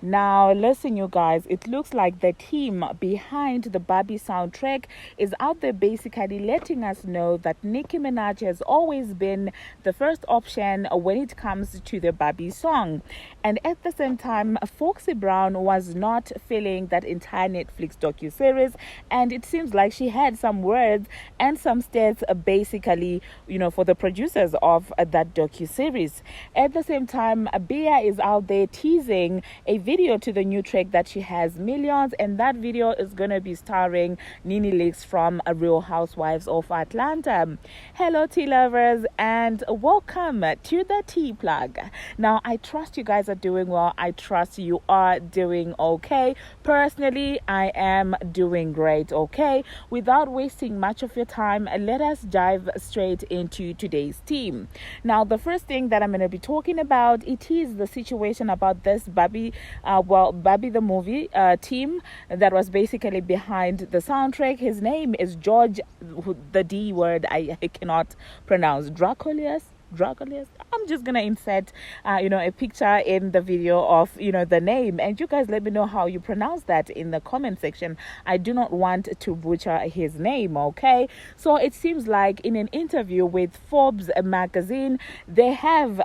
Now, listen, you guys, it looks like the team behind the Barbie soundtrack is out there basically letting us know that Nicki Minaj has always been the first option when it comes to the Barbie song. And at the same time, Foxy Brown was not feeling that entire Netflix docuseries, and it seems like she had some words and some stats basically, for the producers of that docuseries. At the same time, Bia is out there teasing a video to the new track that she has millions, and that video is going to be starring Nene Leakes from Real Housewives of Atlanta. Hello tea lovers, and welcome to the tea plug. Now, I trust you guys are doing well. I trust you are doing okay. Personally, I am doing great. Okay, without wasting much of your time, let us dive straight into today's team. Now, the first thing that I'm going to be talking about, it is the situation about this Barbie the movie team that was basically behind the soundtrack. His name is George, the D word I cannot pronounce, Drakoulias. I'm just gonna insert a picture in the video of the name, and you guys let me know how you pronounce that in the comment section. I do not want to butcher his name. Okay, so it seems like in an interview with Forbes magazine, they have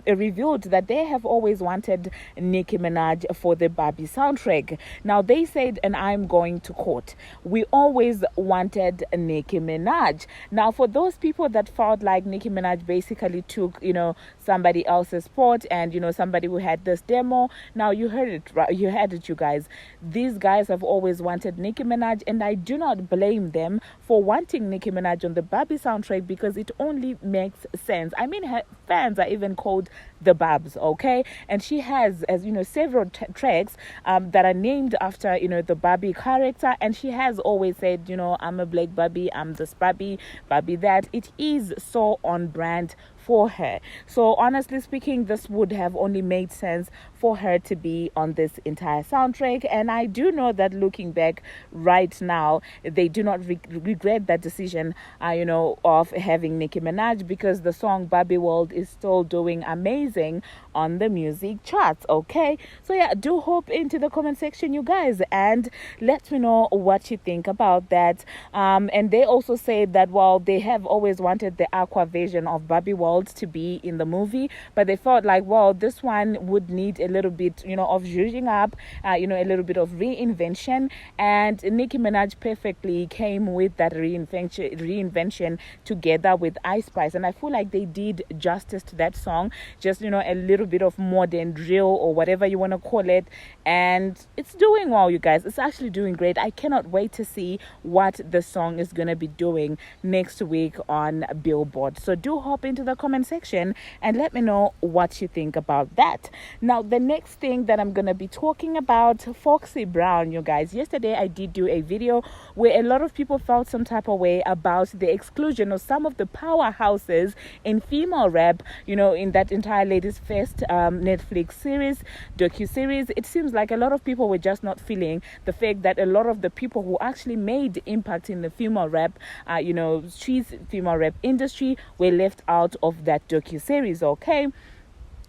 revealed that they have always wanted Nicki Minaj for the Barbie soundtrack. Now they said, and I'm going to quote, "We always wanted Nicki Minaj." Now, for those people that felt like Nicki Minaj basically took somebody else's spot, and somebody who had this demo, now you heard it, right? You had it, you guys. These guys have always wanted Nicki Minaj, and I do not blame them for wanting Nicki Minaj on the Barbie soundtrack, because it only makes sense. I mean, her fans are even called the Barbz, okay? And she has, as several tracks that are named after the Barbie character, and she has always said, I'm a black Barbie, I'm this Barbie that. It is so on brand for her. So honestly speaking, this would have only made sense for her to be on this entire soundtrack. And I do know that looking back right now, they do not regret that decision, of having Nicki Minaj, because the song Barbie World is still doing amazing on the music charts. Okay, so yeah, do hop into the comment section, you guys, and let me know what you think about that. And they also say that while they have always wanted the aqua version of Barbie World to be in the movie, but they felt like, well, this one would need a little bit of zhuzhing up, a little bit of reinvention, and Nicki Minaj perfectly came with that reinvention together with Ice Spice, and I feel like they did justice to that song. Just a little bit of modern drill or whatever you want to call it, and it's doing well, you guys. It's actually doing great. I cannot wait to see what the song is going to be doing next week on Billboard. So do hop into the comment section and let me know what you think about that. Now, the next thing that I'm going to be talking about, Foxy Brown, you guys. Yesterday I did do a video where a lot of people felt some type of way about the exclusion of some of the powerhouses in female rap, in that entire Ladies First Netflix docu-series. It seems like a lot of people were just not feeling the fact that a lot of the people who actually made impact in the female rap, street female rap industry, were left out of that docu-series. Okay,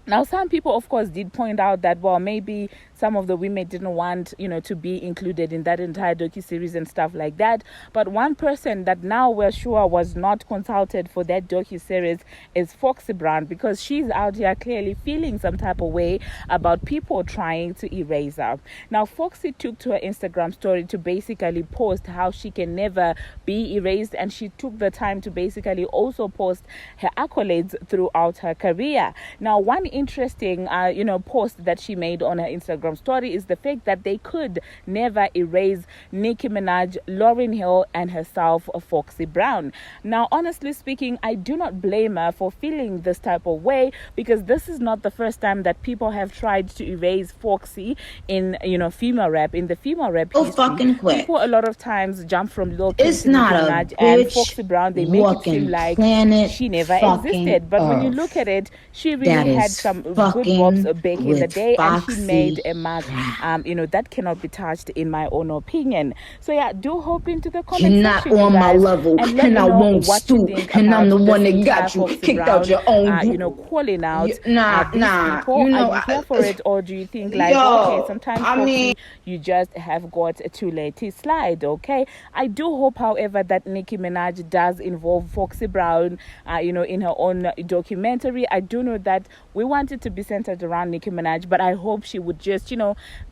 now some people of course did point out that, well, maybe some of the women didn't want to be included in that entire docu-series and stuff like that. But one person that now we're sure was not consulted for that docu-series is Foxy Brown, because she's out here clearly feeling some type of way about people trying to erase her. Now, Foxy took to her Instagram story to basically post how she can never be erased, and she took the time to basically also post her accolades throughout her career. Now, one interesting post that she made on her Instagram story is the fact that they could never erase Nicki Minaj, Lauryn Hill, and herself, Foxy Brown. Now, honestly speaking, I do not blame her for feeling this type of way, because this is not the first time that people have tried to erase Foxy in female rap. In the female rap history, fucking quick. People a lot of times jump from Lil Kim It's to not Nicki a Minaj and Foxy bitch Brown. They make it seem walking like planet she never fucking existed, but when you Earth look at it, she that really had is some good fucking bobs back in the with day, and she Foxy made a mark, that cannot be touched in my own opinion. So yeah, do hop into the comment section, You're not on my guys, level, and let me and I know won't what stoop, you think and about I'm the one this that got entire you Foxy kicked Brown, out your own group. calling out these Nah, people. you know, Are you here for it, or do you think like, okay, sometimes Foxy, you just have got to let it slide? Okay, I do hope, however, that Nicki Minaj does involve Foxy Brown, in her own documentary. I do know that we want it to be centered around Nicki Minaj, but I hope she would just,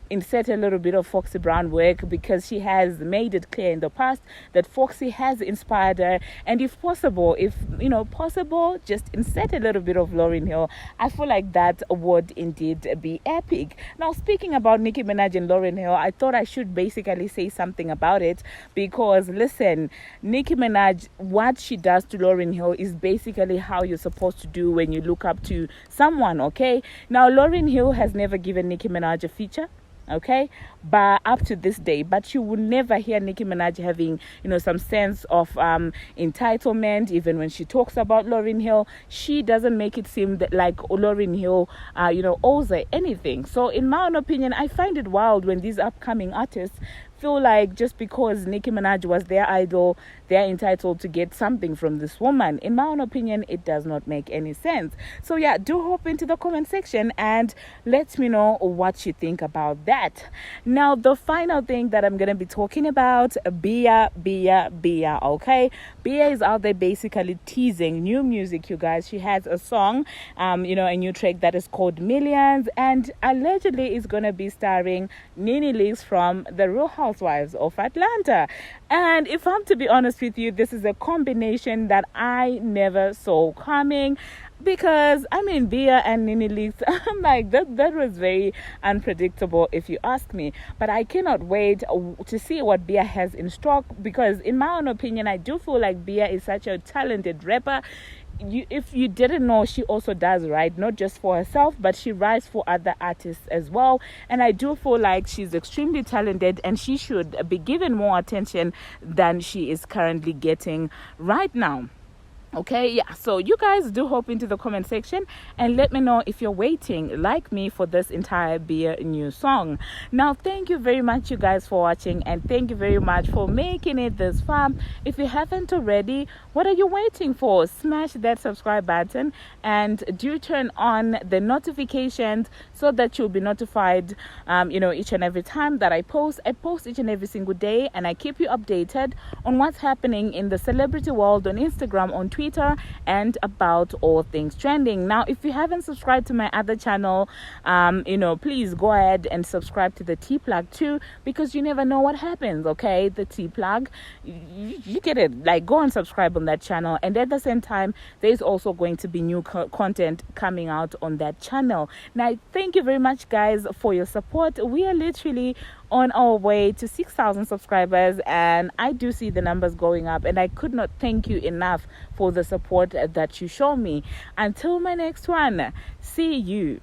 insert a little bit of Foxy Brown work, because she has made it clear in the past that Foxy has inspired her. And if possible, just insert a little bit of Lauryn Hill. I feel like that would indeed be epic. Now, speaking about Nicki Minaj and Lauryn Hill, I thought I should basically say something about it, because listen, Nicki Minaj, what she does to Lauryn Hill is basically how you're supposed to do when you look up to someone. Okay, now Lauryn Hill has never given Nicki Minaj a feature, okay, but up to this day, but you will never hear Nicki Minaj having some sense of entitlement. Even when she talks about Lauryn Hill, she doesn't make it seem that like Lauryn Hill owes her anything. So in my own opinion, I find it wild when these upcoming artists feel like just because Nicki Minaj was their idol, they're entitled to get something from this woman. In my own opinion, it does not make any sense. So yeah, do hop into the comment section and let me know what you think about that. Now, the final thing that I'm going to be talking about, Bia, okay? Bia is out there basically teasing new music, you guys. She has a song, a new track that is called Millions, and allegedly is going to be starring Nene Leakes from The Real Housewives of Atlanta. And if I'm to be honest with you, this is a combination that I never saw coming, because Bia and Nene Leakes, I'm like, that was very unpredictable if you ask me. But I cannot wait to see what Bia has in stock, because in my own opinion, I do feel like Bia is such a talented rapper. If you didn't know, she also does write, not just for herself, but she writes for other artists as well. And I do feel like she's extremely talented, and she should be given more attention than she is currently getting right now. Okay, yeah, so you guys do hop into the comment section and let me know if you're waiting like me for this entire Bia new song. Now, thank you very much, you guys, for watching, and thank you very much for making it this far. If you haven't already, what are you waiting for? Smash that subscribe button and do turn on the notifications so that you'll be notified each and every time that I post each and every single day, and I keep you updated on what's happening in the celebrity world on Instagram, on Twitter, and about all things trending. Now, if you haven't subscribed to my other channel, please go ahead and subscribe to the T Plug too, because you never know what happens. Okay, the T Plug, you get it. Like, go and subscribe on that channel, and at the same time, there's also going to be new content coming out on that channel. Now, thank you very much, guys, for your support. We are literally on our way to 6,000 subscribers, and I do see the numbers going up, and I could not thank you enough for the support that you show me. Until my next one, see you.